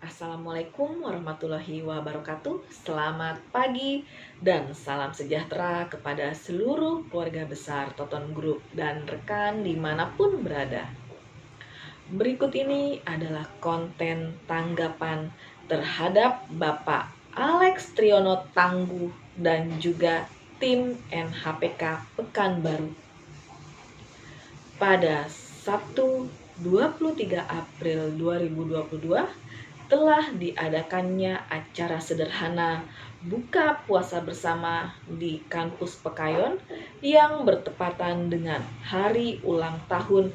Assalamualaikum warahmatullahi wabarakatuh. Selamat pagi dan salam sejahtera kepada seluruh keluarga besar Toton Group dan rekan dimanapun berada. Berikut ini adalah konten tanggapan terhadap Bapak Alex Triono Tangguh dan juga tim NHPK Pekanbaru. Pada Sabtu 23 April 2022 telah diadakannya acara sederhana buka puasa bersama di kampus Pekayon yang bertepatan dengan hari ulang tahun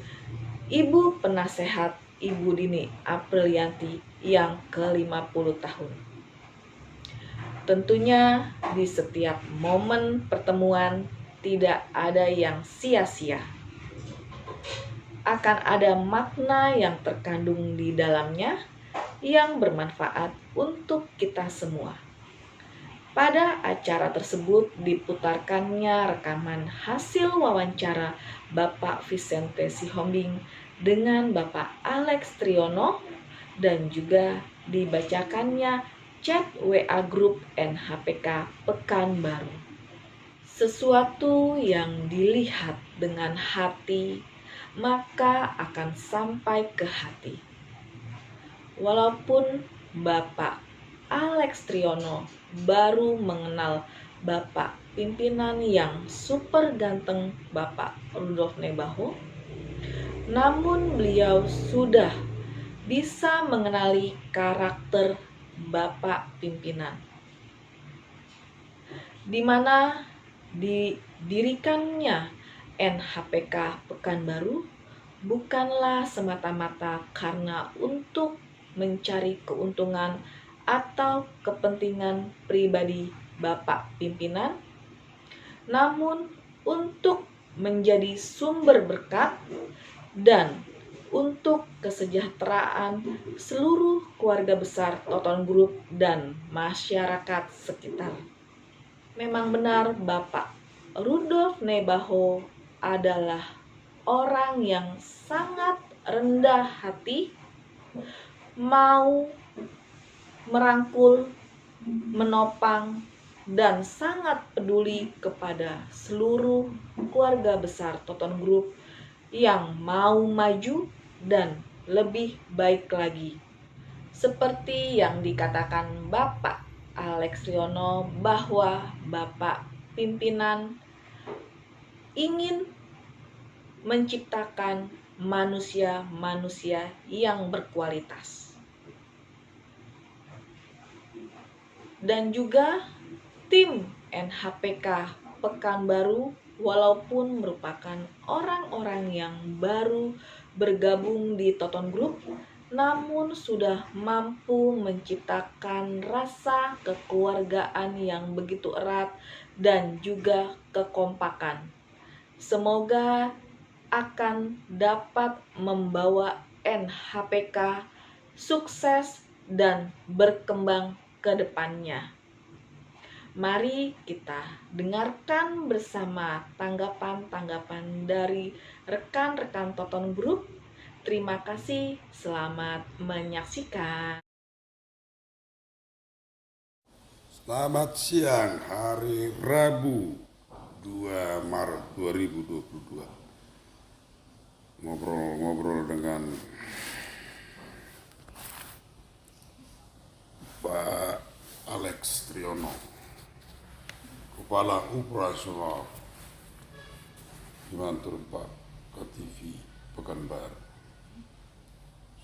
Ibu Penasehat Ibu Dini Aprilianti yang ke-50 tahun. Tentunya di setiap momen pertemuan tidak ada yang sia-sia. Akan ada makna yang terkandung di dalamnya yang bermanfaat untuk kita semua. Pada acara tersebut diputarkannya rekaman hasil wawancara Bapak Vicente Sihombing dengan Bapak Alex Triono dan juga dibacakannya chat WA Group NHPK Pekanbaru. Sesuatu yang dilihat dengan hati maka akan sampai ke hati. Walaupun Bapak Alex Triono baru mengenal Bapak pimpinan yang super ganteng Bapak Rudolf Nebaho, namun beliau sudah bisa mengenali karakter Bapak pimpinan, di mana didirikannya NHPK Pekanbaru bukanlah semata-mata karena untuk mencari keuntungan atau kepentingan pribadi Bapak pimpinan, namun untuk menjadi sumber berkat dan untuk kesejahteraan seluruh keluarga besar Toton Group dan masyarakat sekitar. Memang benar Bapak Rudolf Nebaho adalah orang yang sangat rendah hati, mau merangkul, menopang, dan sangat peduli kepada seluruh keluarga besar Toton Group yang mau maju dan lebih baik lagi. Seperti yang dikatakan Bapak Alex Triono bahwa Bapak pimpinan ingin menciptakan manusia-manusia yang berkualitas. Dan juga tim NHPK Pekanbaru walaupun merupakan orang-orang yang baru bergabung di Toton Group, namun sudah mampu menciptakan rasa kekeluargaan yang begitu erat dan juga kekompakan. Semoga akan dapat membawa NHPK sukses dan berkembang ke depannya. Mari kita dengarkan bersama tanggapan-tanggapan dari rekan-rekan Toton Group. Terima kasih, selamat menyaksikan. Selamat siang, hari Rabu 2 Maret 2022. Ngobrol-ngobrol dengan Pak Alex Triono, Kepala Operasional Himantur Pak KTV Pekanbaru.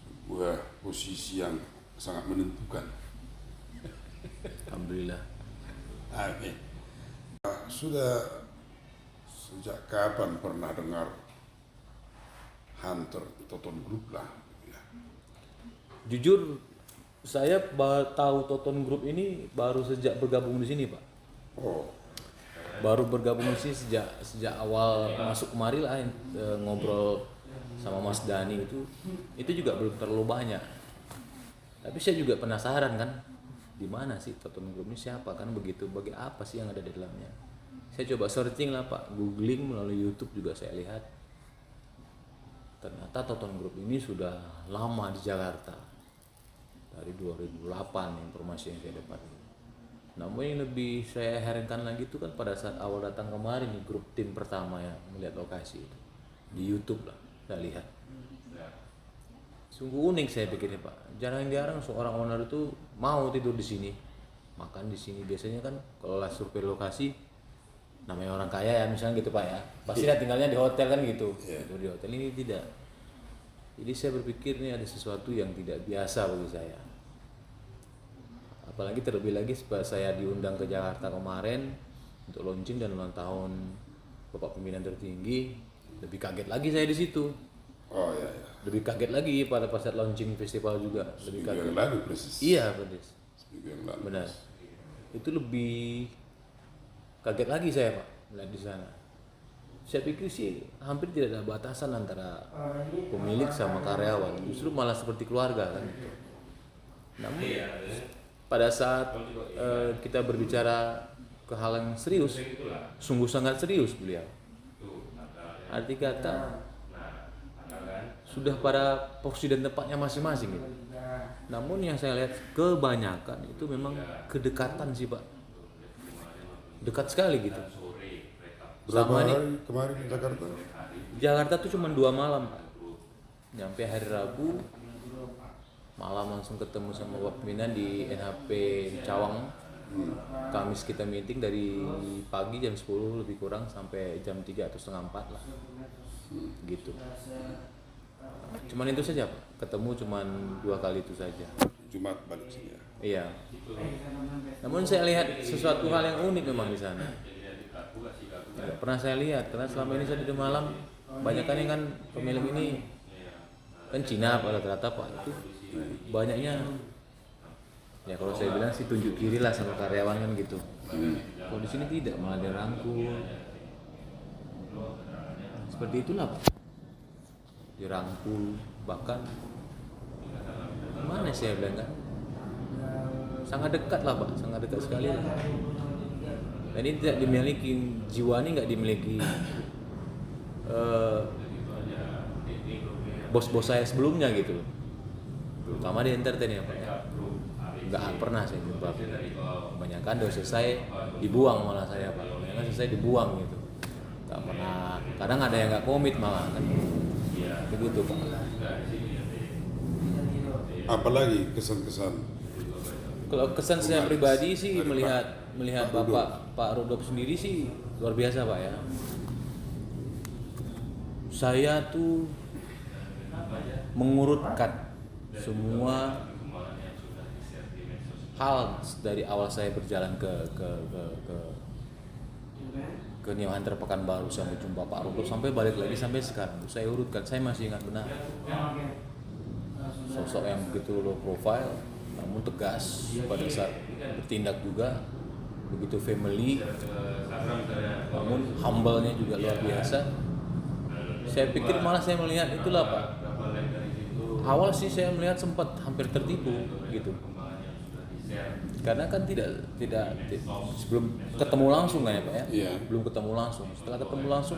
Sebuah posisi yang sangat menentukan. Alhamdulillah. Oke. Sudah sejak kapan pernah dengar Hunter Toton Group lah? Ya. Jujur saya tahu Toton Group ini baru sejak bergabung di sini, Pak. Oh, Baru bergabung di sini sejak awal masuk kemari lah, ngobrol sama Mas Dani itu juga belum terlalu banyak. Tapi saya juga penasaran kan, di mana sih Toton Group ini, siapa kan begitu, bagi apa sih yang ada di dalamnya. Saya coba searching lah Pak, googling melalui YouTube juga saya lihat. Ternyata Toton Group ini sudah lama di Jakarta. dari 2008 informasi yang saya dapat. Namun yang lebih saya herankan lagi itu kan pada saat awal datang kemarin nih, grup tim pertama ya melihat lokasi itu di YouTube lah saya lihat. Sungguh unik saya pikirnya Pak. Jarang-jarang seorang owner itu mau tidur di sini, makan di sini. Biasanya kan kalau lah survei lokasi, namanya orang kaya ya misalnya gitu Pak ya, pasti dia tinggalnya di hotel kan gitu. Tidur di hotel, ini tidak. Jadi saya berpikir ini ada sesuatu yang tidak biasa bagi saya. Apalagi terlebih lagi saya diundang ke Jakarta kemarin untuk launching dan ulang tahun Bapak Pimpinan Tertinggi, lebih kaget lagi saya di situ. Oh ya, ya. Lebih kaget lagi pada pas saat launching festival juga. Lebih Seminggu kaget. yang lalu persis. Iya persis. Seminggu yang lalu. Benar. Itu lebih kaget lagi saya Pak melihat di sana. Saya pikir sih hampir tidak ada batasan antara pemilik sama karyawan, justru malah seperti keluarga kan. Namun pada saat kita berbicara ke hal yang serius, sungguh sangat serius beliau. Arti kata sudah pada posisi dan tempatnya masing-masing gitu. Namun yang saya lihat kebanyakan itu memang kedekatan sih Pak, dekat sekali gitu. Berapa Sama hari kemarin di Jakarta? Jakarta tuh cuma 2 malam Pak. Nyampe hari Rabu malam langsung ketemu sama Bapak Pimpinan di NHP Cawang. Kamis kita meeting dari pagi jam 10 lebih kurang sampai jam 3 atau setengah 4 lah. Gitu. Cuman itu saja Pak. Ketemu cuman 2 kali itu saja. Jumat balik sini ya. Iya. Namun saya lihat sesuatu hal yang unik memang di sana. Nggak pernah saya lihat karena selama ini saya di malam banyak kan pemilik ini kan Cina pada rata-rata Pak, itu banyaknya ya kalau saya bilang sih tunjuk kiri lah sama karyawan kan gitu. Kalau di sini tidak, malah dirangkul seperti itulah Pak, dirangkul bahkan mana saya bilang kan sangat dekat lah Pak, sangat dekat sekali lah. Dan ini tidak dimiliki, jiwa ini nggak dimiliki bos-bos saya sebelumnya gitu, terutama di entertain ya Pak ya. Nggak pernah saya jumpa, kebanyakan udah selesai dibuang malah saya Pak, kebanyakan selesai dibuang gitu, nggak pernah. Kadang ada yang nggak komit malah kan, begitu Pak. Apalagi kesan-kesan? Kalau kesan saya pribadi sih melihat Pak Rudolf sendiri sih luar biasa Pak ya. Saya tuh mengurutkan semua hal dari awal saya berjalan ke New Hunter Pekanbaru sampai jumpa Pak Rudolf sampai balik lagi sampai sekarang. Saya urutkan, saya masih ingat benar. Sosok yang begitu low profile namun tegas pada saat bertindak juga, begitu family, namun humble-nya juga luar biasa. Saya pikir malah saya melihat itulah Pak. Awal sih saya melihat sempat hampir tertipu gitu. Karena kan tidak sebelum ketemu langsung kan ya Pak ya. Iya. Belum ketemu langsung. Setelah ketemu langsung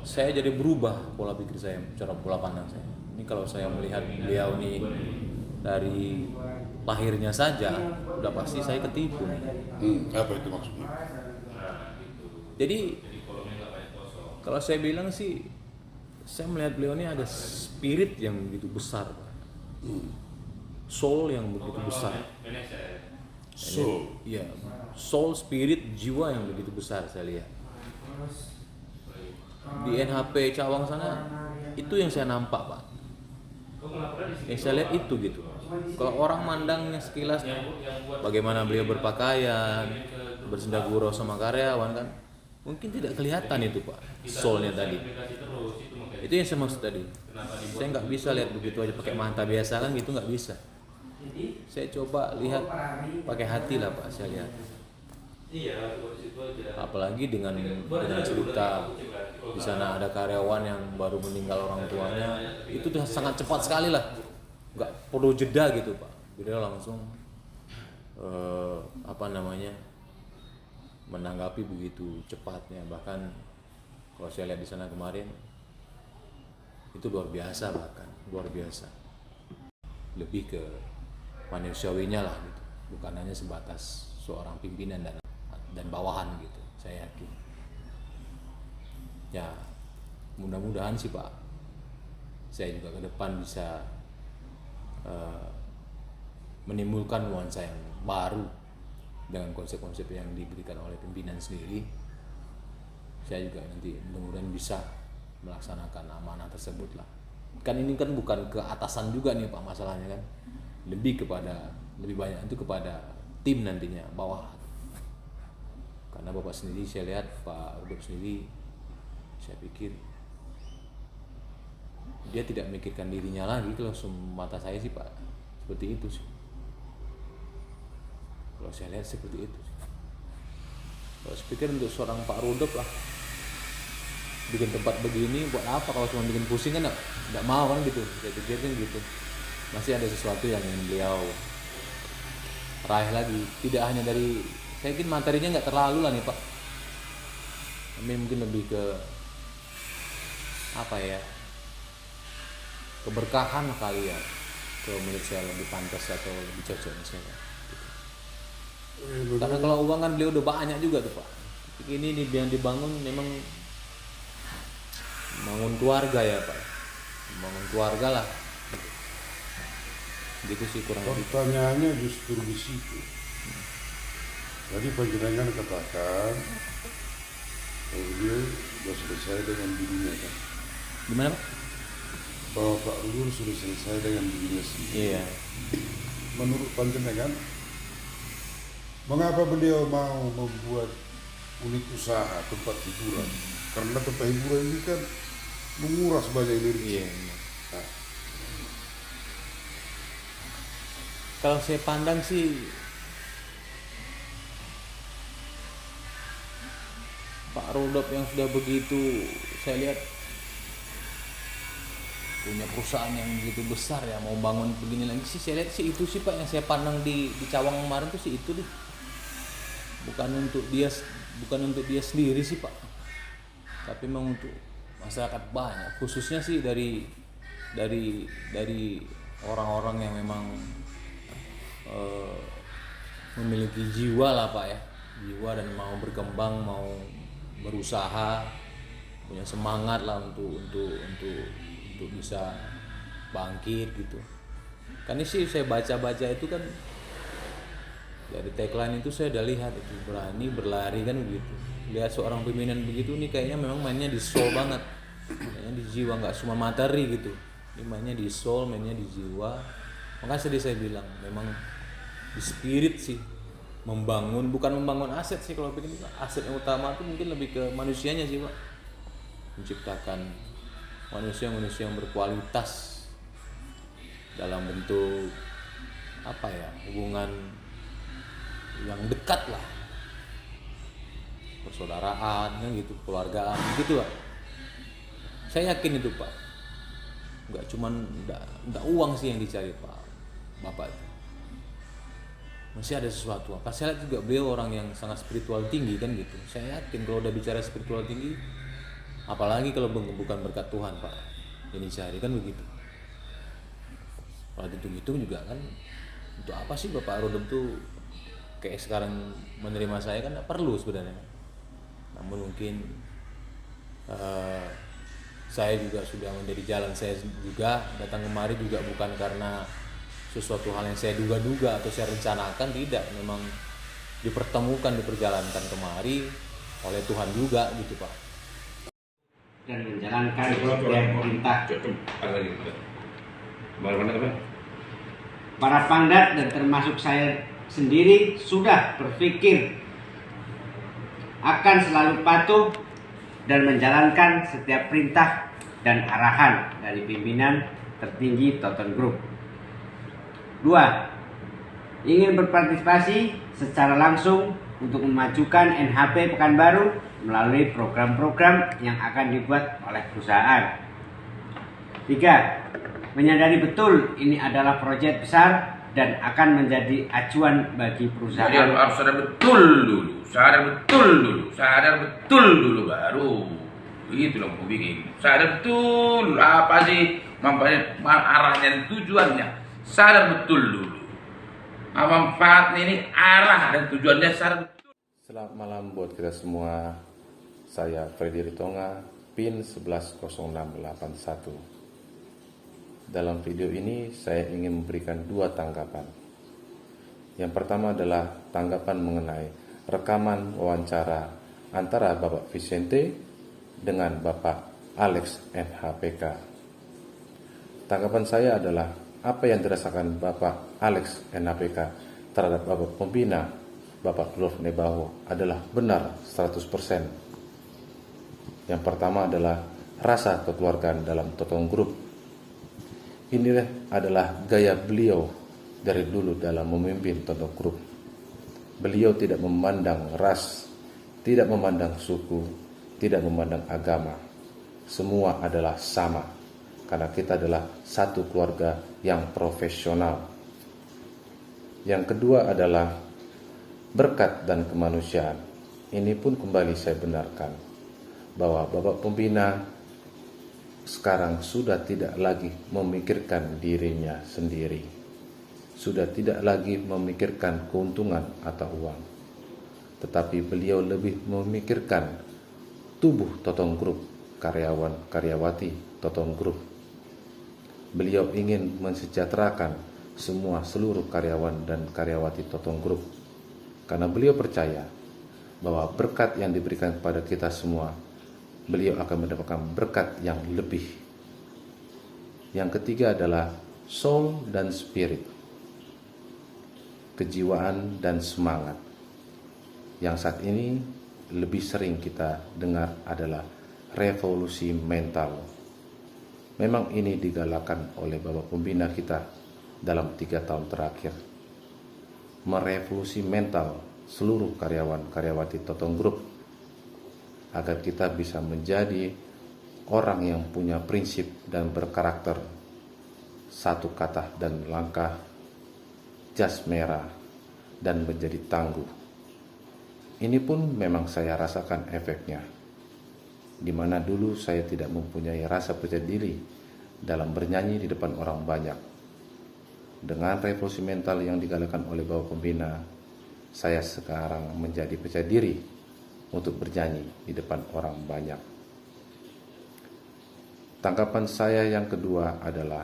saya jadi berubah pola pikir saya, cara pola pandang saya. Ini kalau saya melihat beliau nih dari lahirnya saja udah pasti saya ketipu. Apa itu maksudnya? Jadi kalau saya bilang sih saya melihat beliau ini ada spirit yang begitu besar, soul yang begitu besar. Soul. Iya, soul, spirit, jiwa yang begitu besar saya lihat. Di NHP Cawang sana itu yang saya nampak Pak. Yang saya lihat itu gitu. Kalau orang mandangnya sekilas bagaimana beliau berpakaian, bersendagurau sama karyawan kan, mungkin tidak kelihatan itu Pak, soulnya tadi. Itu yang saya maksud tadi. Saya nggak bisa lihat begitu aja pakai mata biasa kan gitu, nggak bisa. Saya coba lihat pakai hati lah Pak, saya lihat. Apalagi dengan cerita di sana ada karyawan yang baru meninggal orang tuanya, itu tuh sangat cepat sekali lah, nggak perlu jeda gitu Pak. Beliau langsung menanggapi begitu cepatnya. Bahkan kalau saya lihat di sana kemarin itu luar biasa, bahkan luar biasa. Lebih ke manusiawinya lah gitu. Bukan hanya sebatas seorang pimpinan dan bawahan gitu, saya yakin. Ya, mudah-mudahan sih Pak, saya juga ke depan bisa menimbulkan nuansa yang baru dengan konsep-konsep yang diberikan oleh pimpinan sendiri. Saya juga nanti mudah-mudahan bisa melaksanakan amanah tersebut lah. Kan ini kan bukan ke atasan juga nih Pak masalahnya kan, lebih banyak itu kepada tim nantinya bawah. Karena Bapak sendiri saya lihat, Pak Rudolf sendiri, saya pikir dia tidak memikirkan dirinya lagi, itu langsung mata saya sih Pak, seperti itu sih. Kalau saya lihat seperti itu sih. Kalau saya pikir untuk seorang Pak Rudolf lah, bikin tempat begini buat apa kalau cuma bikin pusing kan nggak mau kan gitu. Saya pikir kan gitu, masih ada sesuatu yang ingin beliau raih lagi. Tidak hanya dari, saya yakin materinya nggak terlalu lah nih Pak, tapi mungkin lebih ke apa ya, keberkahan kali ya, kalau menurut saya lebih pantas atau lebih cocoknya saya gitu. Karena kalau uang kan beliau udah banyak juga tuh Pak, ini yang dibangun memang bangun keluarga ya Pak, bangun keluarga lah gitu sih kurang lebih. Pertanyaannya justru di situ. Tadi panjenengan katakan beliau sudah selesai dengan dirinya kan? Gimana Pak? Bahwa Pak Rudolf sudah selesai dengan dirinya sendiri. Iya. Menurut panjenengan, mengapa beliau mau membuat unit usaha tempat hiburan? Karena tempat hiburan ini kan menguras banyak energi. Iya. Kalau saya pandang sih Pak Rudolf yang sudah begitu, saya lihat punya perusahaan yang begitu besar ya, mau bangun begini lagi sih, saya lihat sih itu sih Pak yang saya pandang di Cawang kemarin tuh sih itu deh. Bukan untuk dia sendiri sih Pak, tapi memang untuk masyarakat banyak, khususnya sih dari orang-orang yang memang memiliki jiwa lah Pak ya, jiwa dan mau berkembang, mau berusaha, punya semangat lah untuk bisa bangkit gitu. Kan ini sih saya baca itu kan dari tagline itu saya udah lihat itu, berani berlari kan begitu. Lihat seorang pimpinan begitu nih kayaknya memang mainnya di soul banget, mainnya di jiwa, nggak cuma materi gitu. Ini mainnya di soul, mainnya di jiwa. Makanya tadi saya bilang memang di spirit sih, bukan membangun aset sih. Kalau pikir aset yang utama itu mungkin lebih ke manusianya sih Pak, menciptakan manusia yang berkualitas dalam bentuk apa ya, hubungan yang dekat lah, persaudaraan kan gitu, keluargaan gitu Pak. Saya yakin itu Pak, nggak cuman nggak uang sih yang dicari Pak Bapak itu, masih ada sesuatu apa. Saya lihat juga beliau orang yang sangat spiritual tinggi kan gitu. Saya yakin kalau udah bicara spiritual tinggi, apalagi kalau bukan berkat Tuhan Pak ini cari kan begitu. Kalau dihitung juga kan, untuk apa sih Bapak Rudolf tuh kayak sekarang menerima saya kan nggak perlu sebenarnya. Namun mungkin saya juga sudah menjadi jalan saya juga datang kemari juga bukan karena sesuatu hal yang saya duga-duga atau saya rencanakan, tidak, memang dipertemukan, diperjalankan kemari oleh Tuhan juga gitu Pak. Dan menjalankan setiap perintah. Para pangdat dan termasuk saya sendiri sudah berpikir akan selalu patuh dan menjalankan setiap perintah dan arahan dari pimpinan tertinggi Toton Group. 2. Ingin berpartisipasi secara langsung untuk memajukan NHP Pekanbaru melalui program-program yang akan dibuat oleh perusahaan. 3. Menyadari betul ini adalah proyek besar dan akan menjadi acuan bagi perusahaan. Jadi harus sadar betul dulu baru itu loh aku bikin. Sadar betul apa sih arahnya, tujuannya, sadar betul dulu. manfaatnya ini arah dan tujuan dasar. Selamat malam buat kita semua. Saya Freddy Ritonga, PIN 110681. Dalam video ini saya ingin memberikan dua tanggapan. Yang pertama adalah tanggapan mengenai rekaman wawancara antara Bapak Vicente dengan Bapak Alex NHPK. Tanggapan saya adalah apa yang dirasakan Bapak Alex NHPK terhadap Bapak pembina Bapak Lord Nebaho adalah benar 100%. Yang pertama adalah rasa kekeluargaan dalam Totong Group. Inilah adalah gaya beliau dari dulu dalam memimpin Totong Group. Beliau tidak memandang ras, tidak memandang suku, tidak memandang agama. Semua adalah sama, karena kita adalah satu keluarga yang profesional. Yang kedua adalah berkat dan kemanusiaan. Ini pun kembali saya benarkan bahwa Bapak pembina sekarang sudah tidak lagi memikirkan dirinya sendiri. Sudah tidak lagi memikirkan keuntungan atau uang. Tetapi beliau lebih memikirkan tubuh Totong Group, karyawan karyawati Totong Group. Beliau ingin mensejahterakan seluruh karyawan dan karyawati Totong Group. Karena beliau percaya bahwa berkat yang diberikan kepada kita semua, beliau akan mendapatkan berkat yang lebih. Yang ketiga adalah soul dan spirit, kejiwaan dan semangat. Yang saat ini lebih sering kita dengar adalah revolusi mental. Memang ini digalakkan oleh Bapak pembina kita dalam 3 tahun terakhir. Merevolusi mental seluruh karyawan karyawati Totong Group agar kita bisa menjadi orang yang punya prinsip dan berkarakter, satu kata dan langkah, jas merah, dan menjadi tangguh. Ini pun memang saya rasakan efeknya, di mana dulu saya tidak mempunyai rasa percaya diri dalam bernyanyi di depan orang banyak. Dengan revolusi mental yang digalakkan oleh Bapak pembina, saya sekarang menjadi percaya diri untuk bernyanyi di depan orang banyak. Tanggapan saya yang kedua adalah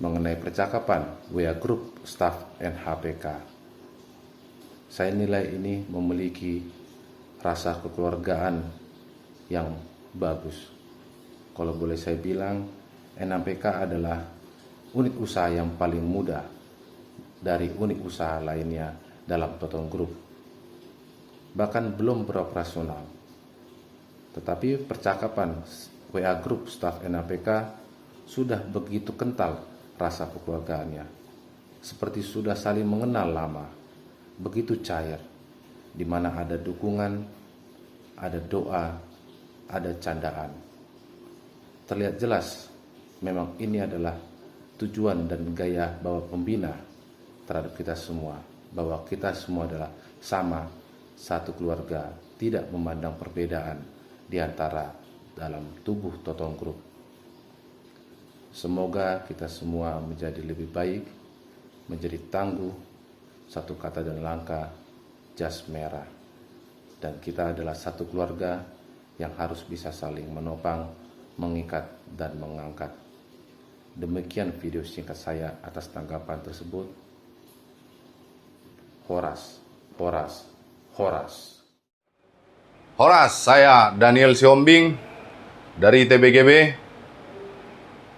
mengenai percakapan WA Group Staff NHPK. Saya nilai ini memiliki rasa kekeluargaan yang bagus. Kalau boleh saya bilang, NHPK adalah unit usaha yang paling muda dari unit usaha lainnya dalam Totong Group. Bahkan belum beroperasional. Tetapi percakapan WA Group Staff NHPK sudah begitu kental rasa kekeluargaannya. Seperti sudah saling mengenal lama. Begitu cair. Di mana ada dukungan, ada doa, ada candaan. Terlihat jelas memang ini adalah tujuan dan gaya Bapak pembina terhadap kita semua. Bahwa kita semua adalah sama, satu keluarga, tidak memandang perbedaan di antara dalam tubuh Totong Group. Semoga kita semua menjadi lebih baik, menjadi tangguh, satu kata dan langkah, jas merah. Dan kita adalah satu keluarga yang harus bisa saling menopang, mengikat, dan mengangkat. Demikian video singkat saya atas tanggapan tersebut. Horas, horas, horas. Horas, saya Daniel Siombing dari TBGB,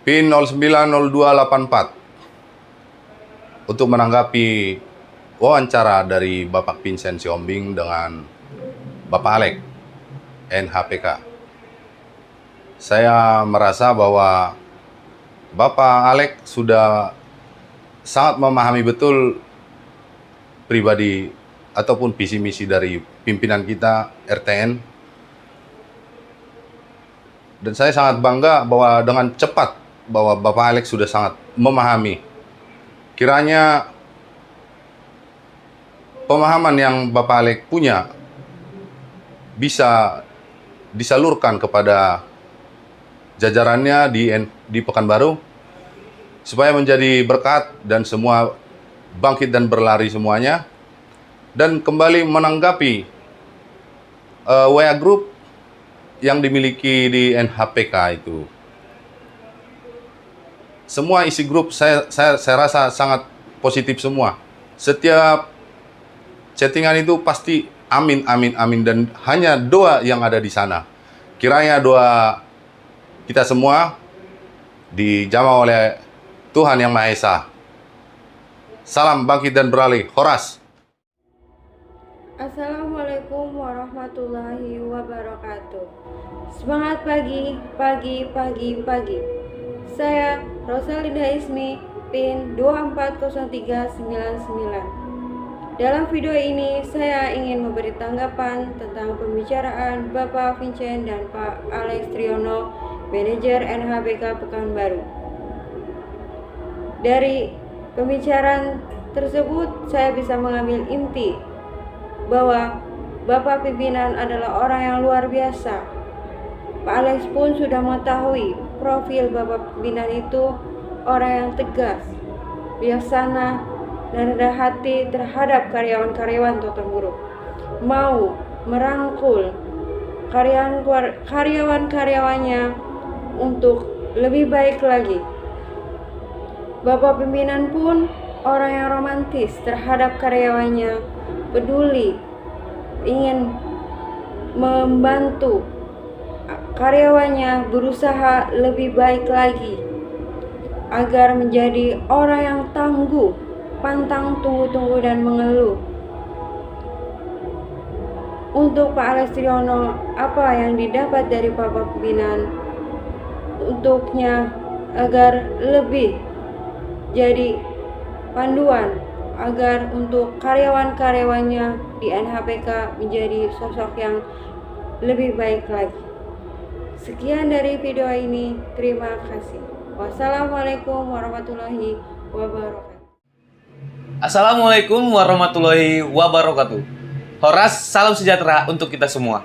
PIN 090284, untuk menanggapi wawancara dari Bapak Vincent Siombing dengan Bapak Alex NHPK. Saya merasa bahwa Bapak Alex sudah sangat memahami betul pribadi ataupun visi misi dari pimpinan kita RTN. Dan saya sangat bangga bahwa dengan cepat bahwa Bapak Alex sudah sangat memahami. Kiranya pemahaman yang Bapak Alex punya bisa disalurkan kepada jajarannya di Pekanbaru supaya menjadi berkat dan semua bangkit dan berlari semuanya, dan kembali menanggapi WA group yang dimiliki di NHPK itu. Semua isi grup saya rasa sangat positif semua. Setiap chattingan itu pasti amin, amin, amin, dan hanya doa yang ada di sana. Kiranya doa kita semua dijamah oleh Tuhan Yang Maha Esa. Salam bangkit dan beralih. Horas. Assalamualaikum warahmatullahi wabarakatuh. Semangat pagi, pagi, pagi, pagi. Saya Rosalinda Ismi, PIN 240399. Dalam video ini saya ingin memberi tanggapan tentang pembicaraan Bapak Vincent dan Pak Alex Triono, manajer NHPK Pekanbaru. Dari pembicaraan tersebut saya bisa mengambil inti bahwa Bapak pimpinan adalah orang yang luar biasa. Pak Alex pun sudah mengetahui profil Bapak pimpinan itu orang yang tegas, bijaksana, dan rendah hati terhadap karyawan-karyawan Total Group. Mau merangkul karyawan-karyawannya untuk lebih baik lagi. Bapak pimpinan pun orang yang romantis terhadap karyawannya, peduli, ingin membantu karyawannya berusaha lebih baik lagi agar menjadi orang yang tangguh, pantang tunggu-tunggu dan mengeluh. Untuk Pak Alex Triono, apa yang didapat dari Bapak pimpinan untuknya agar lebih jadi panduan agar untuk karyawan-karyawannya di NHPK menjadi sosok yang lebih baik lagi. Sekian dari video ini, terima kasih. Wassalamualaikum warahmatullahi wabarakatuh. Assalamualaikum warahmatullahi wabarakatuh. Horas, salam sejahtera untuk kita semua.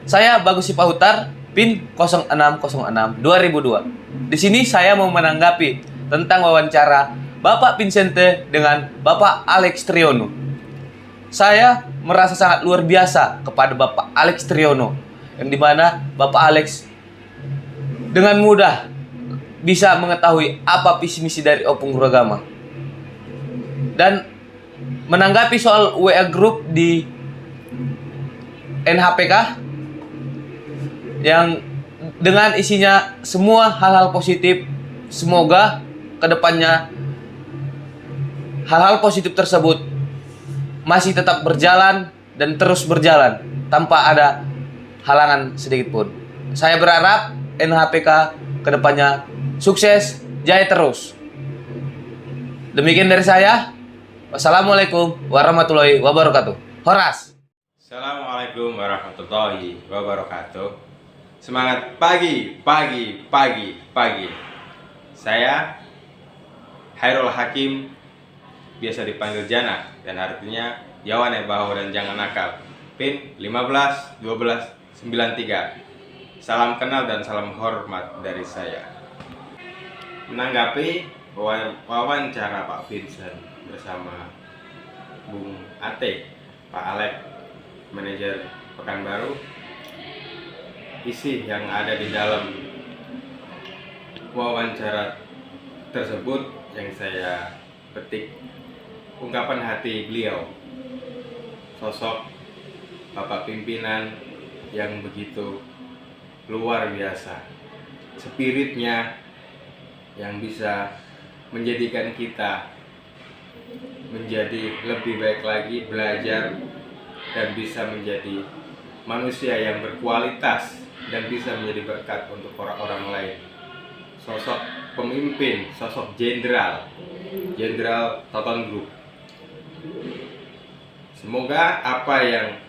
Saya Bagus Sipahutar, PIN 0606 2002. Di sini saya mau menanggapi tentang wawancara Bapak Vincente dengan Bapak Alex Triono. Saya merasa sangat luar biasa kepada Bapak Alex Triono, yang dimana Bapak Alex dengan mudah bisa mengetahui apa visi misi dari Opung Guragama. Dan menanggapi soal WA group di NHPK yang dengan isinya semua hal-hal positif, semoga kedepannya hal-hal positif tersebut masih tetap berjalan dan terus berjalan tanpa ada halangan sedikit pun. Saya berharap NHPK kedepannya sukses, jaya terus. Demikian dari saya. Wassalamualaikum warahmatullahi wabarakatuh. Horas. Assalamualaikum warahmatullahi wabarakatuh. Semangat pagi, pagi, pagi, pagi. Saya Hairul Hakim, biasa dipanggil Jana, dan artinya Yawane Bahu dan Jangan Nakal. PIN 151293. Salam kenal dan salam hormat dari saya. Menanggapi wawancara Pak Vincent bersama Bung Ate, Pak Alex, manajer Pekanbaru, isi yang ada di dalam wawancara tersebut yang saya petik ungkapan hati beliau, sosok Bapak pimpinan yang begitu luar biasa, spiritnya yang bisa menjadikan kita menjadi lebih baik lagi, belajar dan bisa menjadi manusia yang berkualitas dan bisa menjadi berkat untuk orang-orang lain. Sosok pemimpin, sosok jenderal Total Group. Semoga apa yang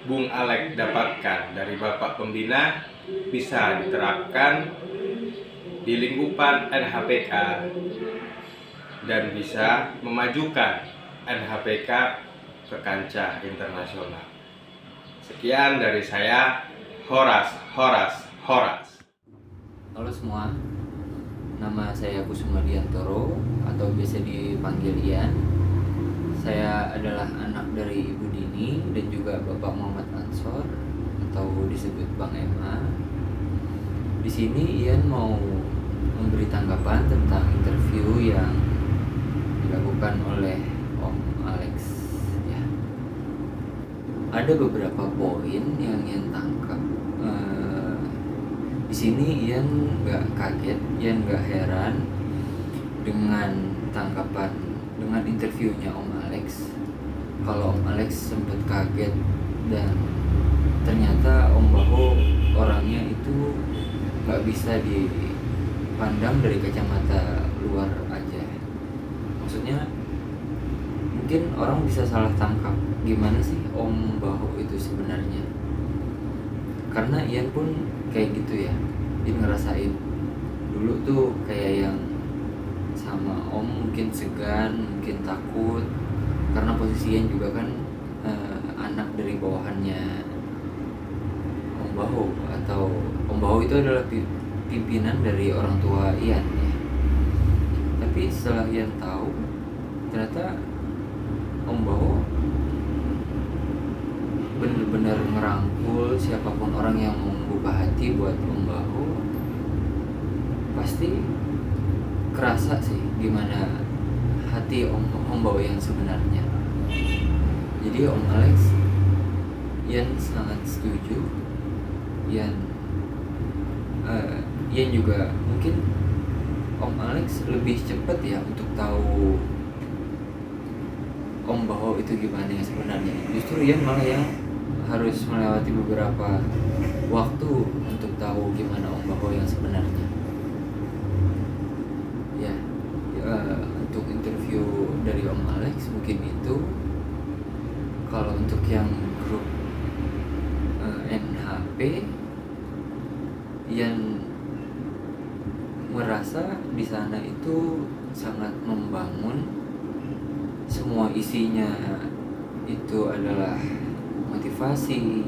Bung Alex dapatkan dari Bapak Pembina bisa diterapkan di lingkupan NHPK dan bisa memajukan NHPK ke kancah internasional. Sekian dari saya, Horas. Halo semua, nama saya Kusuma Diantoro atau biasa dipanggil Ian. Saya adalah anak dari Ibu Dini dan juga Bapak Muhammad Ansor atau disebut Bang Emma. Di sini Ian mau memberi tanggapan tentang interview yang dilakukan oleh Om Alex. Ya. Ada beberapa poin yang Ian tangkap. Di sini Ian nggak kaget, Ian nggak heran dengan tanggapan, dengan interviewnya Om Alex. Kalau Om Alex sempat kaget dan ternyata Om Baho orangnya itu nggak bisa dipandang dari kacamata luar aja. Maksudnya mungkin orang bisa salah tangkap gimana sih Om Baho itu sebenarnya. Karena Ian pun kayak gitu ya, Ian ngerasain dulu tuh kayak yang sama Om mungkin segan, mungkin takut, karena posisi Ian juga kan anak dari bawahannya Om Baho, atau Om Baho itu adalah pimpinan dari orang tua Ian ya. Tapi setelah Ian tahu, ternyata Om Baho benar-benar ngerangkul siapapun orang yang mau membuka hati buat Om Baho. Pasti kerasa sih gimana hati Om Baho yang sebenarnya. Jadi Om Alex, Ian sangat setuju. Ian juga mungkin Om Alex lebih cepat ya untuk tahu Om Baho itu gimana yang sebenarnya. Justru Ian malah yang harus melewati beberapa waktu untuk tahu gimana Om Baho yang sebenarnya. Ya, untuk interview dari Om Alex mungkin itu. Kalau untuk yang grup NHP, Ian merasa di sana itu sangat membangun. Semua isinya itu adalah motivasi,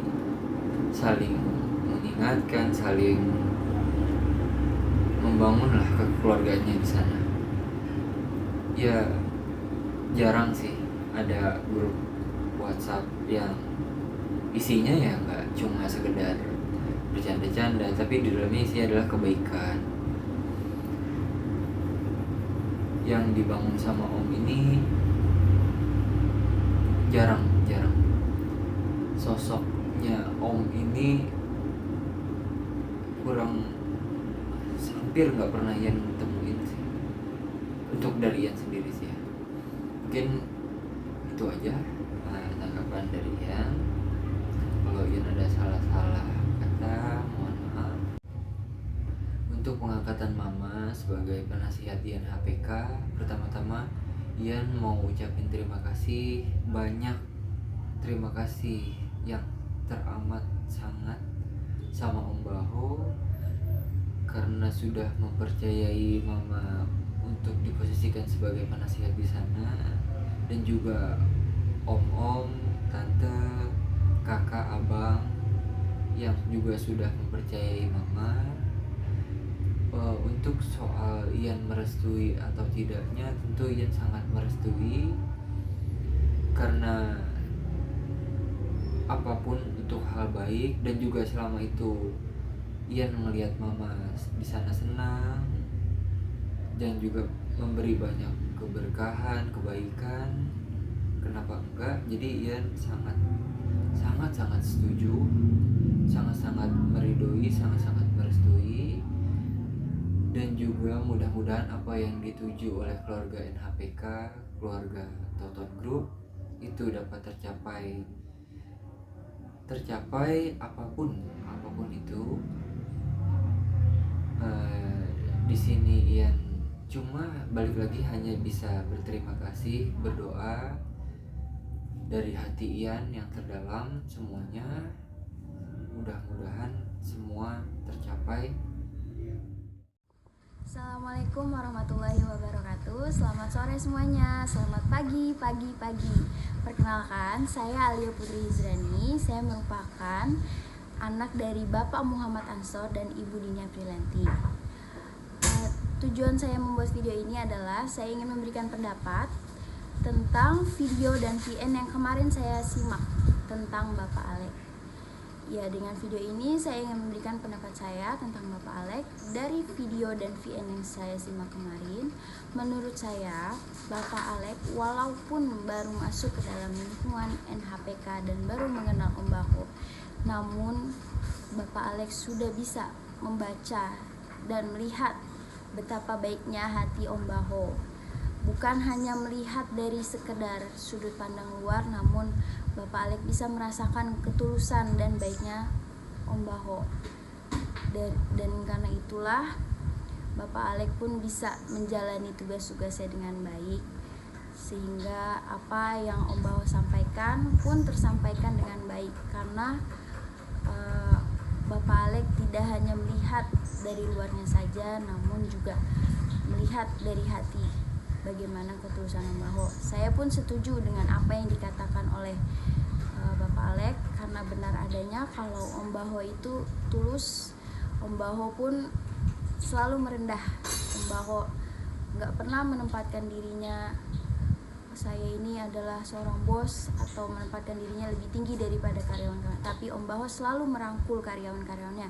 saling mengingatkan, saling membangunlah kekeluarganya di sana. Ya jarang sih ada grup WhatsApp yang isinya ya nggak cuma sekedar bercanda-canda, tapi di dalamnya isinya adalah kebaikan yang dibangun sama Om ini. Jarang sosoknya Om ini hampir nggak pernah Ian temuin sih, untuk dari Ian sendiri sih ya. Mungkin itu aja tanggapan dari Ian. Kalau Ian ada salah-salah kata, mohon maaf. Untuk pengangkatan Mama sebagai penasihat Ian HPK, pertama-tama Ian mau ucapin terima kasih banyak, terima kasih yang teramat sangat sama Om Baho karena sudah mempercayai Mama untuk diposisikan sebagai penasihat di sana, dan juga om-om, tante, kakak, abang yang juga sudah mempercayai Mama. Untuk soal Ian merestui atau tidaknya, tentu Ian sangat merestui, karena apapun untuk hal baik, dan juga selama itu Ian melihat Mama di sana senang dan juga memberi banyak keberkahan, kebaikan, kenapa enggak? Jadi Ian sangat setuju, sangat meridoi, sangat merestui. Dan juga mudah-mudahan apa yang dituju oleh keluarga NHPK, keluarga Toton Group itu dapat tercapai apapun itu. Di sini Ian cuma balik lagi hanya bisa berterima kasih, berdoa dari hati Ian yang terdalam semuanya. Mudah-mudahan semua tercapai. Assalamualaikum warahmatullahi wabarakatuh. Selamat sore semuanya. Selamat pagi. Perkenalkan, saya Alia Putri Hizrani. Saya merupakan anak dari Bapak Muhammad Ansor dan Ibu Dini Aprilanti. Tujuan saya membuat video ini adalah saya ingin memberikan pendapat tentang video dan VN yang kemarin saya simak tentang Bapak Alex. Ya, dengan video ini saya ingin memberikan pendapat saya tentang Bapak Alex. Dari video dan VN yang saya simak kemarin, menurut saya Bapak Alex walaupun baru masuk ke dalam lingkungan NHPK dan baru mengenal Om Baho, namun Bapak Alex sudah bisa membaca dan melihat betapa baiknya hati Om Baho. Bukan hanya melihat dari sekedar sudut pandang luar, namun Bapak Alex bisa merasakan ketulusan dan baiknya Om Baho. Dan karena itulah Bapak Alex pun bisa menjalani tugas-tugasnya dengan baik, sehingga apa yang Om Baho sampaikan pun tersampaikan dengan baik. Karena Bapak Alex tidak hanya melihat dari luarnya saja, namun juga melihat dari hati bagaimana ketulusan Om Baho. Saya pun setuju dengan apa yang dikatakan oleh Bapak Alex, karena benar adanya kalau Om Baho itu tulus. Om Baho pun selalu merendah. Om Baho nggak pernah menempatkan dirinya saya ini adalah seorang bos atau menempatkan dirinya lebih tinggi daripada karyawan-karyawan. Tapi Om Baho selalu merangkul karyawan-karyawannya.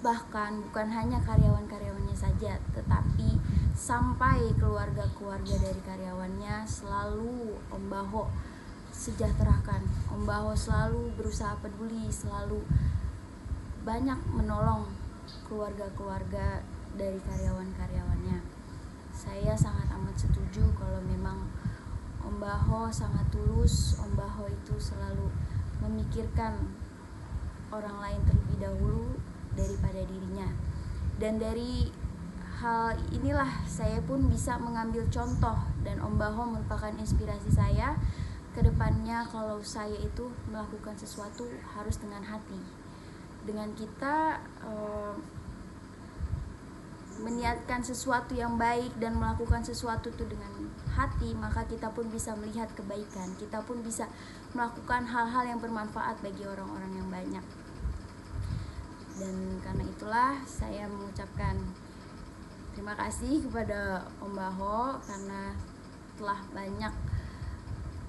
Bahkan bukan hanya karyawan-karyawannya saja, tetapi sampai keluarga-keluarga dari karyawannya selalu Om Baho sejahterakan. Om Baho selalu berusaha peduli, selalu banyak menolong keluarga-keluarga dari karyawan-karyawannya. Saya sangat amat setuju kalau memang Om Baho sangat tulus. Om Baho itu selalu memikirkan orang lain terlebih dahulu daripada dirinya. Dan dari hal inilah saya pun bisa mengambil contoh, dan Om Baho merupakan inspirasi saya ke depannya. Kalau saya itu melakukan sesuatu harus dengan hati. Dengan kita meniatkan sesuatu yang baik dan melakukan sesuatu itu dengan hati, maka kita pun bisa melihat kebaikan, kita pun bisa melakukan hal-hal yang bermanfaat bagi orang-orang yang banyak. Dan karena itulah saya mengucapkan terima kasih kepada Om Baho karena telah banyak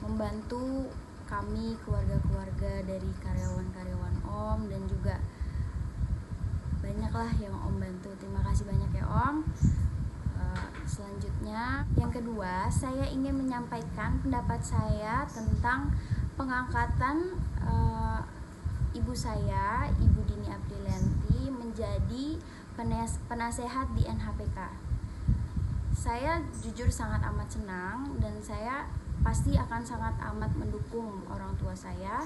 membantu kami, keluarga-keluarga dari karyawan-karyawan Om, dan juga banyaklah yang Om bantu. Terima kasih banyak ya Om. Selanjutnya, yang kedua, saya ingin menyampaikan pendapat saya tentang pengangkatan ibu saya, Ibu Dini Aprilianti, menjadi penasehat di NHPK. Saya jujur sangat amat senang, dan saya pasti akan sangat amat mendukung orang tua saya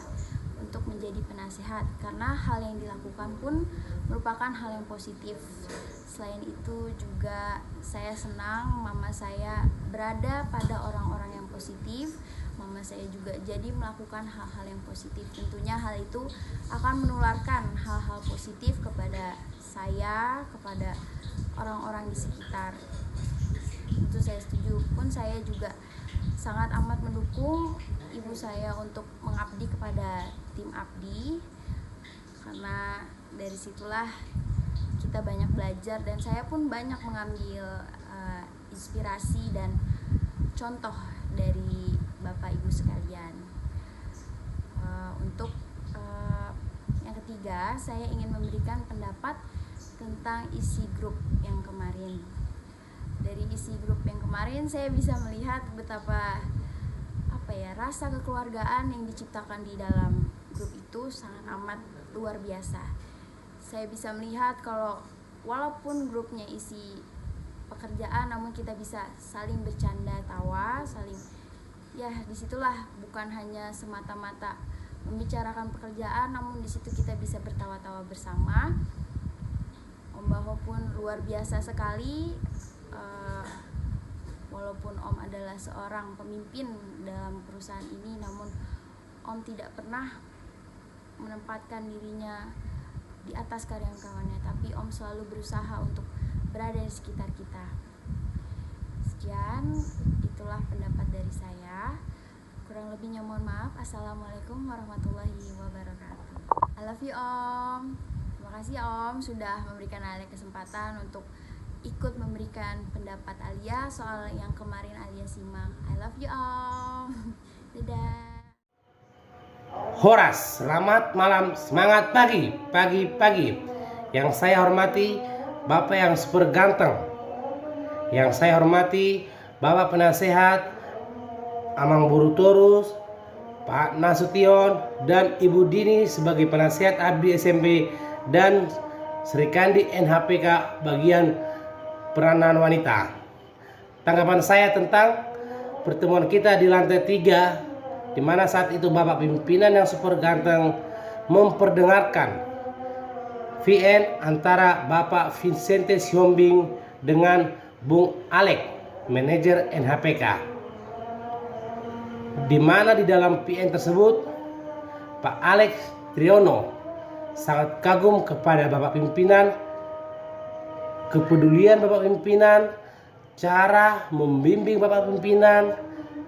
untuk menjadi penasehat, karena hal yang dilakukan pun merupakan hal yang positif. Selain itu juga saya senang mama saya berada pada orang-orang yang positif. Mama saya juga jadi melakukan hal-hal yang positif. Tentunya hal itu akan menularkan hal-hal positif kepada saya, kepada orang-orang di sekitar. Itu saya setuju. Pun saya juga sangat amat mendukung ibu saya untuk mengabdi kepada tim abdi, karena dari situlah kita banyak belajar, dan saya pun banyak mengambil inspirasi dan contoh dari Bapak Ibu sekalian. Untuk yang ketiga, saya ingin memberikan pendapat tentang isi grup yang kemarin. Dari isi grup yang kemarin saya bisa melihat betapa rasa kekeluargaan yang diciptakan di dalam grup itu sangat amat luar biasa. Saya bisa melihat kalau walaupun grupnya isi pekerjaan, namun kita bisa saling bercanda tawa, saling disitulah bukan hanya semata-mata membicarakan pekerjaan, namun di situ kita bisa bertawa-tawa bersama. Om Baho pun luar biasa sekali. Walaupun Om adalah seorang pemimpin dalam perusahaan ini, namun Om tidak pernah menempatkan dirinya di atas karyawan-karyawannya, tapi Om selalu berusaha untuk berada di sekitar kita. Sekian, itulah pendapat dari saya. Kurang lebihnya mohon maaf. Assalamualaikum warahmatullahi wabarakatuh. I love you Om. Terima kasih Om sudah memberikan Alex kesempatan untuk ikut memberikan pendapat Alia soal yang kemarin Alia simak. I love you all. Dadah. Horas, selamat malam, semangat pagi. Yang saya hormati Bapak yang super ganteng. Yang saya hormati Bapak penasehat Amang Buru Torus, Pak Nasution, dan Ibu Dini sebagai penasehat Abdi SMP dan Sri Kandi NHPK bagian peranan wanita. Tanggapan saya tentang pertemuan kita di lantai 3, di mana saat itu Bapak pimpinan yang super ganteng memperdengarkan VN antara Bapak Vincente Siombing dengan Bung Alex, manajer NHPK. Di mana di dalam VN tersebut Pak Alex Triono sangat kagum kepada Bapak pimpinan, kepedulian Bapak pimpinan, cara membimbing Bapak pimpinan,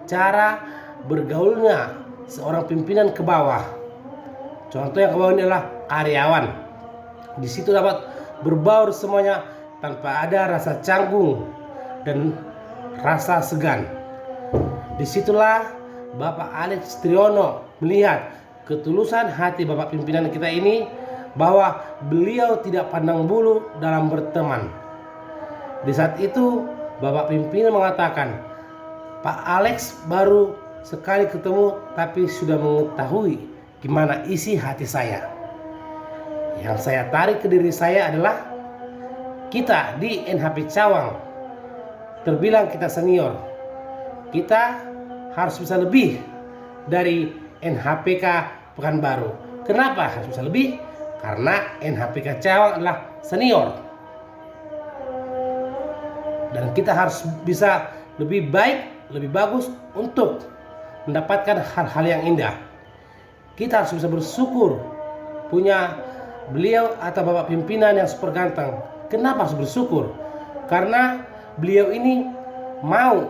cara bergaulnya seorang pimpinan ke bawah. Contoh yang ke bawah ini adalah karyawan. Di situ dapat berbaur semuanya tanpa ada rasa canggung dan rasa segan. Disitulah Bapak Alex Triono melihat ketulusan hati Bapak pimpinan kita ini, bahwa beliau tidak pandang bulu dalam berteman. Di saat itu Bapak pimpinan mengatakan, Pak Alex baru sekali ketemu tapi sudah mengetahui gimana isi hati saya. Yang saya tarik ke diri saya adalah kita di NHP Cawang terbilang kita senior. Kita harus bisa lebih dari NHPK Pekanbaru. Kenapa harus bisa lebih? Karena NHPK Cawang adalah senior. Dan kita harus bisa lebih baik, lebih bagus untuk mendapatkan hal-hal yang indah. Kita harus bisa bersyukur punya beliau atau Bapak pimpinan yang super ganteng. Kenapa harus bersyukur? Karena beliau ini mau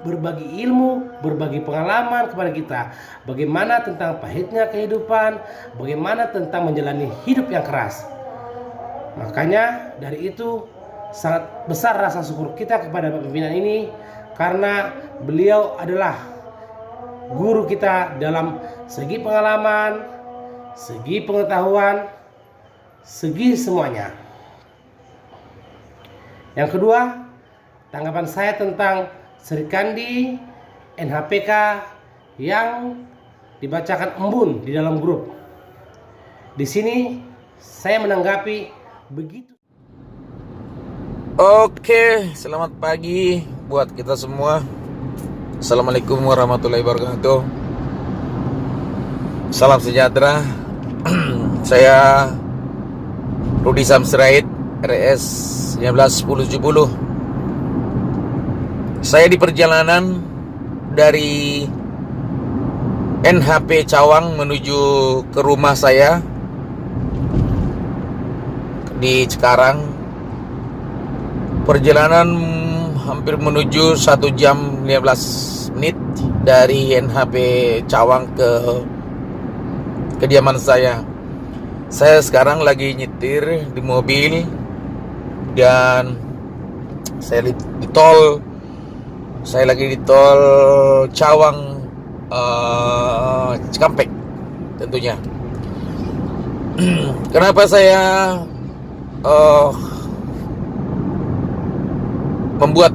berbagi ilmu, berbagi pengalaman kepada kita. Bagaimana tentang pahitnya kehidupan, bagaimana tentang menjalani hidup yang keras. Makanya dari itu sangat besar rasa syukur kita kepada Bapak pimpinan ini, karena beliau adalah guru kita dalam segi pengalaman, segi pengetahuan, segi semuanya. Yang kedua, tanggapan saya tentang Sri Kandi NHPK yang dibacakan embun di dalam grup. Di sini saya menanggapi begitu. Oke, selamat pagi buat kita semua. Assalamualaikum warahmatullahi wabarakatuh. Salam sejahtera. Saya Rudi Samsirait, RS 191070. Saya di perjalanan dari NHP Cawang menuju ke rumah saya di Cikarang. Perjalanan hampir menuju 1 jam 15 menit dari NHP Cawang ke kediaman saya. Saya sekarang lagi nyetir di mobil dan saya di tol. Saya lagi di tol Cawang Cikampek tentunya. Kenapa saya membuat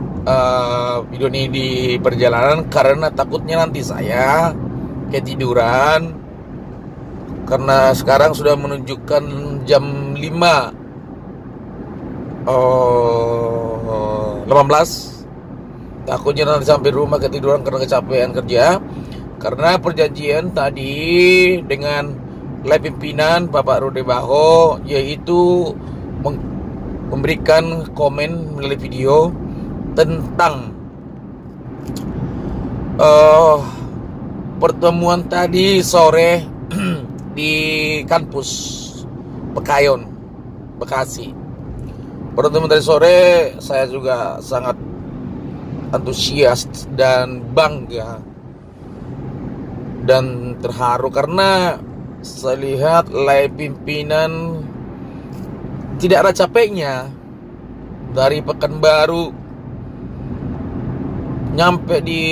video ini di perjalanan? Karena takutnya nanti saya ketiduran, karena sekarang sudah menunjukkan jam 5:18. Takutnya nanti sampai rumah ketiduran karena kecapean kerja. Karena perjanjian tadi dengan live pimpinan Bapak Rode Baho, yaitu memberikan komen melalui video tentang pertemuan tadi sore di kampus Pekayon, Bekasi. Pertemuan tadi sore saya juga sangat antusias dan bangga dan terharu karena saya lihat live pimpinan tidak ada capeknya dari Pekanbaru nyampe di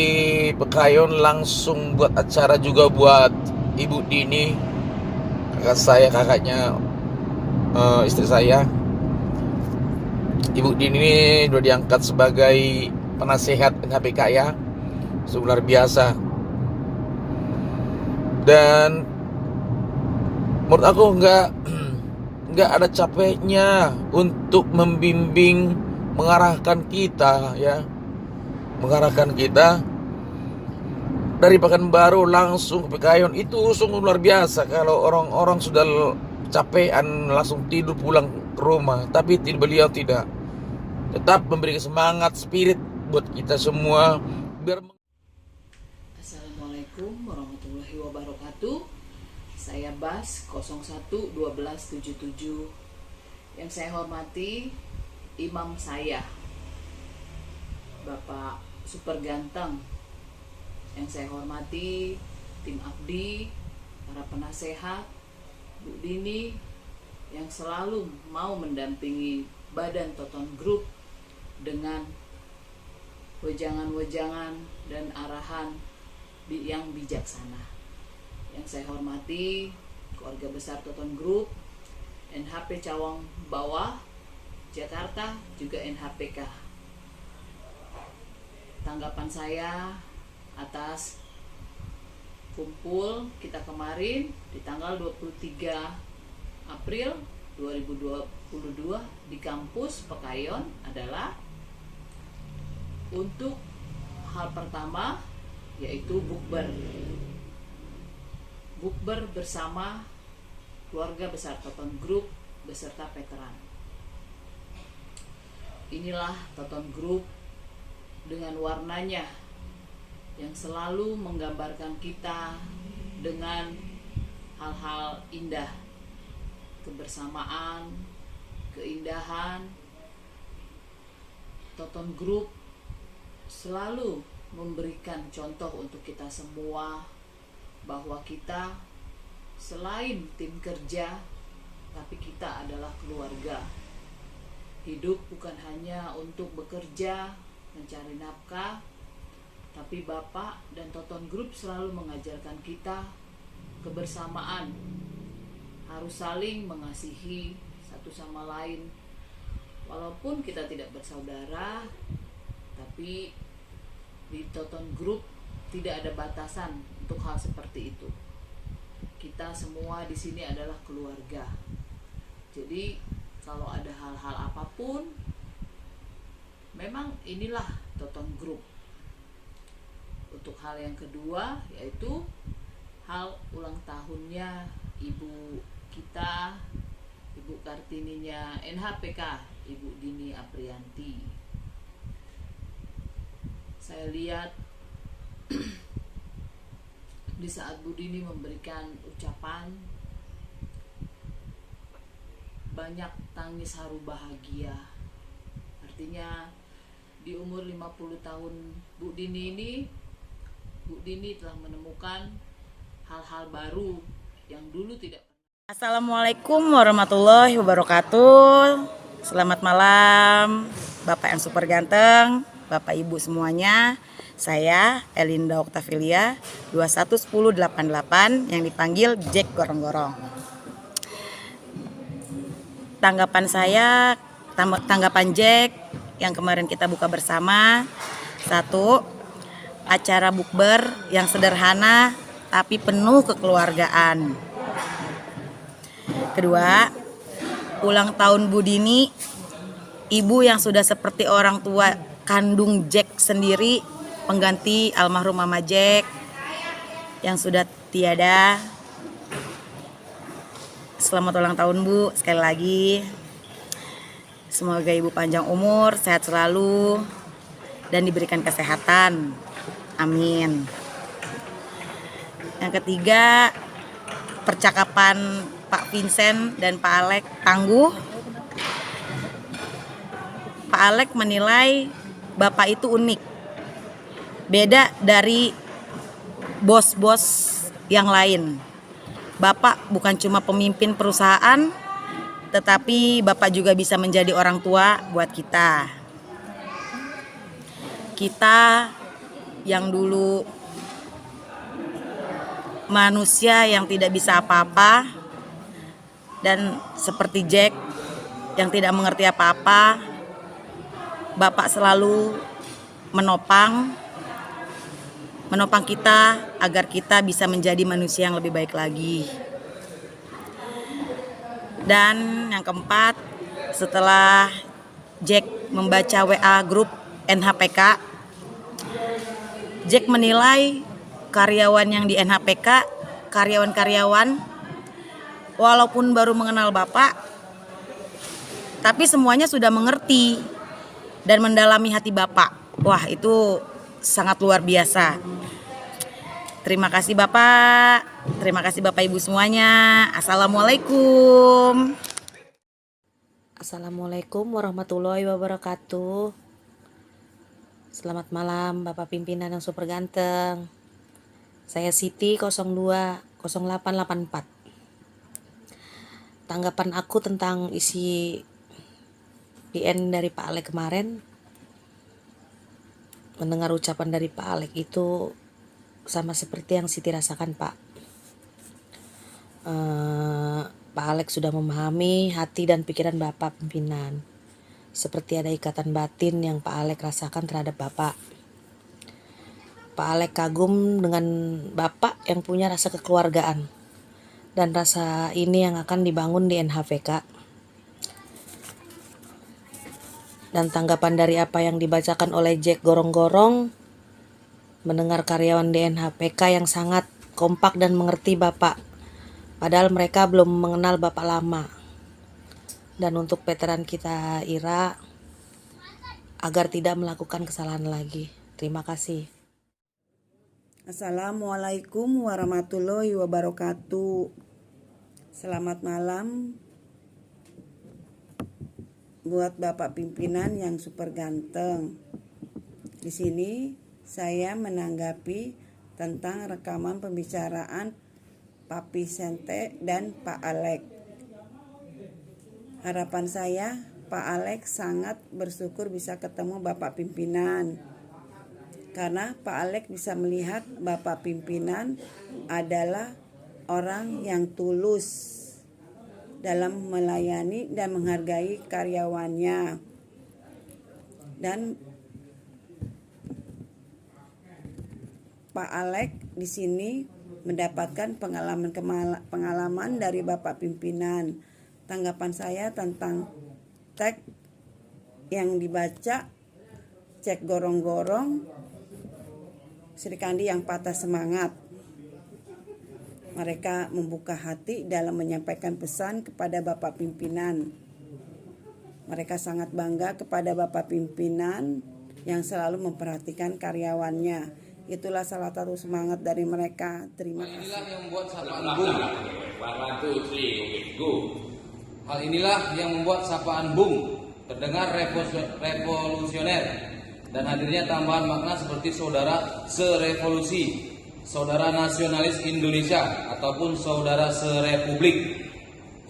Pekayon langsung buat acara juga buat Ibu Dini, kakak saya, kakaknya istri saya. Ibu Dini ini sudah diangkat sebagai penasehat NHPK ya, luar biasa. Dan menurut aku nggak ada capeknya untuk membimbing, mengarahkan kita ya, mengarahkan kita dari Pekanbaru langsung ke Pekayon. Itu sungguh luar biasa. Kalau orang-orang sudah capean langsung tidur pulang ke rumah, tapi beliau tidak, tetap memberi semangat, spirit buat kita semua biar. Assalamualaikum warahmatullahi wabarakatuh. Saya Bas 011277. Yang saya hormati imam saya, Bapak Super Ganteng. Yang saya hormati tim Abdi, para penasehat, Bu Dini yang selalu mau mendampingi Badan Toton Group dengan wejangan-wejangan dan arahan yang bijaksana. Yang saya hormati keluarga besar Toton Group, NHP Cawang Bawah, Jakarta, juga NHPK. Tanggapan saya atas kumpul kita kemarin di tanggal 23 April 2022 di kampus Pekayon adalah untuk hal pertama, yaitu bukber bersama keluarga besar Toton Group beserta veteran. Inilah Toton Group dengan warnanya yang selalu menggambarkan kita dengan hal-hal indah, kebersamaan, keindahan. Toton Group selalu memberikan contoh untuk kita semua bahwa kita selain tim kerja, tapi kita adalah keluarga. Hidup bukan hanya untuk bekerja, mencari nafkah, tapi Bapak dan Toton Group selalu mengajarkan kita kebersamaan, harus saling mengasihi satu sama lain. Walaupun kita tidak bersaudara, tapi di Toton Group tidak ada batasan untuk hal seperti itu. Kita semua di sini adalah keluarga. Jadi kalau ada hal-hal apapun, memang inilah Toton Group. Untuk hal yang kedua, yaitu hal ulang tahunnya ibu kita, Ibu Kartininya NHPK, Ibu Dini Aprianti. Saya lihat di saat Bu Dini memberikan ucapan, banyak tangis haru bahagia. Artinya di umur 50 tahun Bu Dini ini, Bu Dini telah menemukan hal-hal baru yang dulu tidak. Assalamualaikum warahmatullahi wabarakatuh. Selamat malam Bapak yang super ganteng, Bapak Ibu semuanya. Saya Elinda Octavilia 211088 yang dipanggil Jack Gorong-Gorong. Tanggapan Jack yang kemarin kita buka bersama. 1. Acara bukber yang sederhana tapi penuh kekeluargaan. 2. Ulang tahun Bu Dini, ibu yang sudah seperti orang tua kandung Jack sendiri, pengganti almarhum Mama Jack yang sudah tiada. Selamat ulang tahun Bu, sekali lagi. Semoga Ibu panjang umur, sehat selalu, dan diberikan kesehatan. Amin. Yang ketiga, percakapan Pak Vincent dan Pak Alek tangguh. Pak Alek menilai Bapak itu unik, beda dari bos-bos yang lain. Bapak bukan cuma pemimpin perusahaan, tetapi Bapak juga bisa menjadi orang tua buat kita. Kita yang dulu manusia yang tidak bisa apa-apa dan seperti Jack yang tidak mengerti apa-apa, Bapak selalu menopang kita agar kita bisa menjadi manusia yang lebih baik lagi. Dan yang keempat, setelah Jack membaca WA grup NHPK, Jack menilai karyawan yang di NHPK, karyawan-karyawan walaupun baru mengenal Bapak, tapi semuanya sudah mengerti dan mendalami hati Bapak. Wah, itu sangat luar biasa. Terima kasih Bapak. Terima kasih Bapak Ibu semuanya. Assalamualaikum. Assalamualaikum warahmatullahi wabarakatuh. Selamat malam Bapak pimpinan yang super ganteng. Saya Siti 020884. Tanggapan aku tentang isi PN dari Pak Alek kemarin, mendengar ucapan dari Pak Alek itu sama seperti yang Siti rasakan, Pak. Pak Alek sudah memahami hati dan pikiran Bapak pimpinan. Seperti ada ikatan batin yang Pak Alek rasakan terhadap Bapak. Pak Alek kagum dengan Bapak yang punya rasa kekeluargaan. Dan rasa ini yang akan dibangun di NHPK. Dan tanggapan dari apa yang dibacakan oleh Jack Gorong-Gorong, mendengar karyawan di NHPK yang sangat kompak dan mengerti Bapak, padahal mereka belum mengenal Bapak lama. Dan untuk veteran kita Ira, agar tidak melakukan kesalahan lagi. Terima kasih. Assalamualaikum warahmatullahi wabarakatuh. Selamat malam buat Bapak pimpinan yang super ganteng. Di sini saya menanggapi tentang rekaman pembicaraan Papi Sente dan Pak Alek. Harapan saya Pak Alek sangat bersyukur bisa ketemu Bapak pimpinan. Karena Pak Alek bisa melihat Bapak pimpinan adalah orang yang tulus dalam melayani dan menghargai karyawannya. Dan Pak Alek di sini mendapatkan pengalaman dari Bapak pimpinan. Tanggapan saya tentang teks yang dibaca Cek Gorong-Gorong, Sri Kandi yang patah semangat. Mereka membuka hati dalam menyampaikan pesan kepada Bapak pimpinan. Mereka sangat bangga kepada Bapak pimpinan yang selalu memperhatikan karyawannya. Itulah salah satu semangat dari mereka. Terima kasih. Inilah yang membuat sapaan Bung. Hal inilah yang membuat sapaan Bung terdengar revolusioner dan hadirnya tambahan makna seperti saudara serevolusi, saudara nasionalis Indonesia, ataupun saudara serepublik.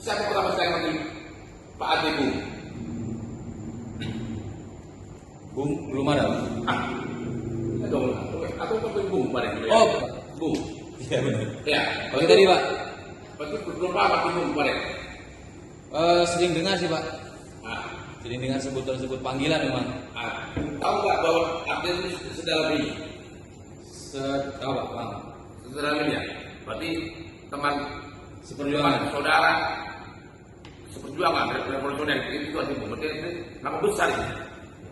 Siapa pertama saya panggil? Pak Ade Bung. Bung belum ada. Aku panggil Bung kemarin. Oh, Bung. Iya benar. Ya. Oke tadi Pak. Berarti belum apa Bung kemarin? Sering dengar sih Pak. Sering dengar sebut panggilan memang. Tahu nggak bahwa Abdel ini sedalam ini? Tahu Pak. Sedalam ini ya. Berarti teman seperjuangan, saudara seperjuangan revolusioner itu artinya Bung. Berarti nama besar ini.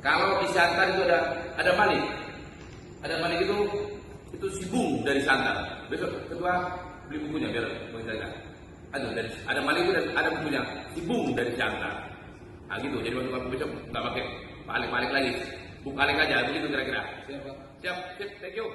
Kalau di Santan itu ada Malik. Ada Malik itu si Bung dari Santan. Besok kedua beli bukunya biar menceritakan. Ada Malik itu dan ada bukunya si Bung dari Santan. Nah gitu. Jadi waktu aku besok nggak pakai Pak Alek lagi. Bung Alek aja begitu kira-kira. Siap. Thank you.